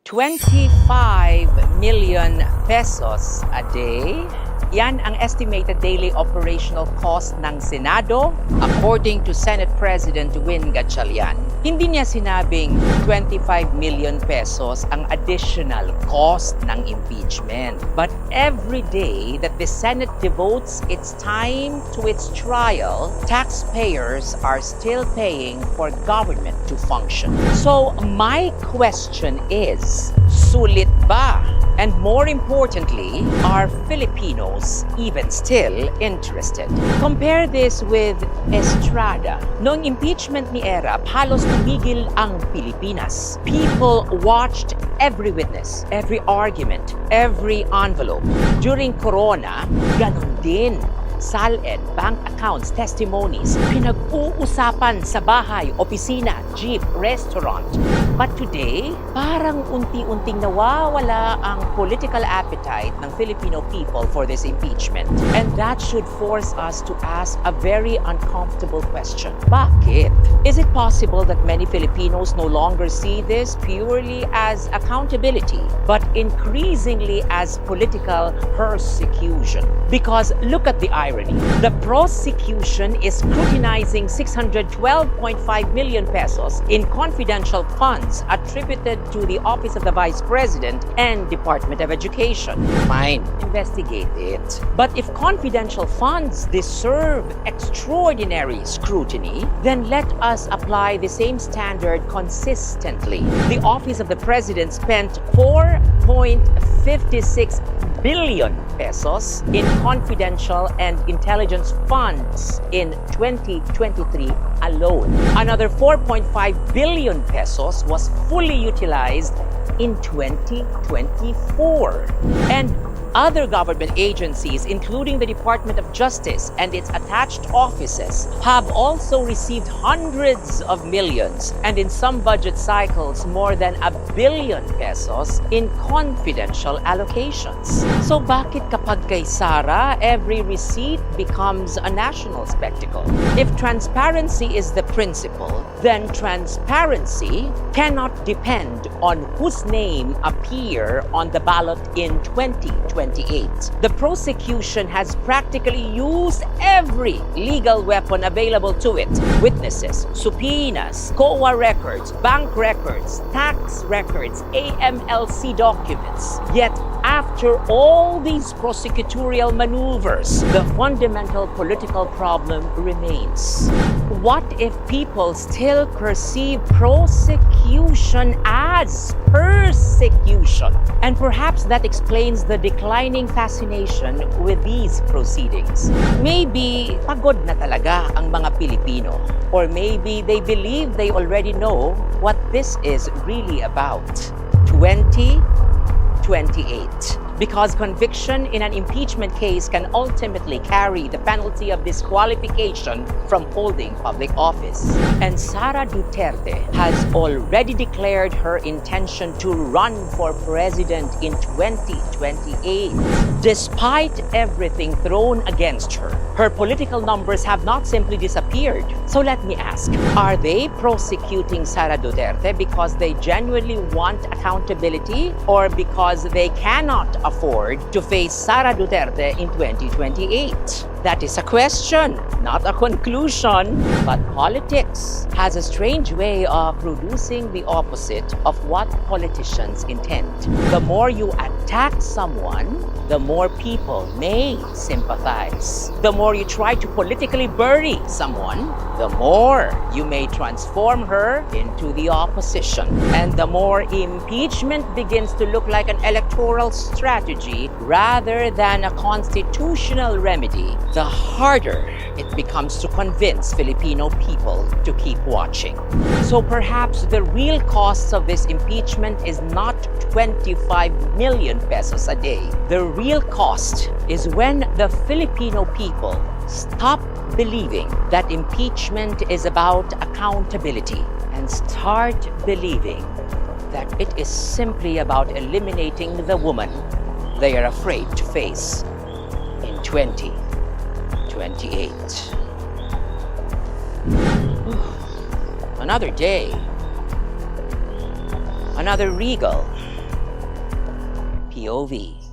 25 million pesos a day. Yan ang estimated daily operational cost ng Senado according to Senate President Win Gatchalian. Hindi niya sinabing 25 million pesos ang additional cost ng impeachment. But every day that the Senate devotes its time to its trial, taxpayers are still paying for government to function. So my question is, sulit ba? And more importantly, are Filipinos even still interested? Compare this with Estrada. Noong impeachment ni Erap, halos tumigil ang Pilipinas. People watched every witness, every argument, every envelope. During Corona, ganon din. SALN, bank accounts, testimonies, pinag-uusapan sa bahay, opisina, jeep, restaurant. But today, parang unti-unting nawawala ang political appetite ng Filipino people for this impeachment. And that should force us to ask a very uncomfortable question. Bakit? Is it possible that many Filipinos no longer see this purely as accountability, but increasingly as political persecution? Because look at the irony. The prosecution is scrutinizing 612.5 million pesos in confidential funds attributed to the Office of the Vice President and Department of Education. Fine, investigate it. But if confidential funds deserve extraordinary scrutiny, then let us apply the same standard consistently. The Office of the President spent 4.56 billion pesos in confidential and intelligence funds in 2023 alone. Another 4.5 billion pesos was fully utilized in 2024. And other government agencies, including the Department of Justice and its attached offices, have also received hundreds of millions and in some budget cycles more than 1 billion pesos in confidential allocations. So bakit kapag kay Sara, every receipt becomes a national spectacle? If transparency is the principle, then transparency cannot depend on whose name appear on the ballot in 2028. The prosecution has practically used every legal weapon available to it. Witnesses, subpoenas, COA records, bank records, tax records, AMLC documents. Yet, after all these prosecutorial maneuvers, the fundamental political problem remains. What if people still perceive prosecution as persecution? And perhaps that explains the declining fascination with these proceedings. Maybe pagod na talaga ang mga Pilipino. Or maybe they believe they already know what this is really about. 2028. Because conviction in an impeachment case can ultimately carry the penalty of disqualification from holding public office. And Sara Duterte has already declared her intention to run for president in 2028. Despite everything thrown against her, her political numbers have not simply disappeared. So let me ask, are they prosecuting Sara Duterte because they genuinely want accountability or because they cannot afford to face Sara Duterte in 2028? That is a question, not a conclusion. But politics has a strange way of producing the opposite of what politicians intend. The more you attack someone, the more people may sympathize. The more you try to politically bury someone, the more you may transform her into the opposition. And the more impeachment begins to look like an electoral strategy rather than a constitutional remedy, the harder it becomes to convince Filipino people to keep watching. So perhaps the real cost of this impeachment is not 25 million pesos a day. The real cost is when the Filipino people stop believing that impeachment is about accountability and start believing that it is simply about eliminating the woman they are afraid to face in 2028. Another day, another regal, POV.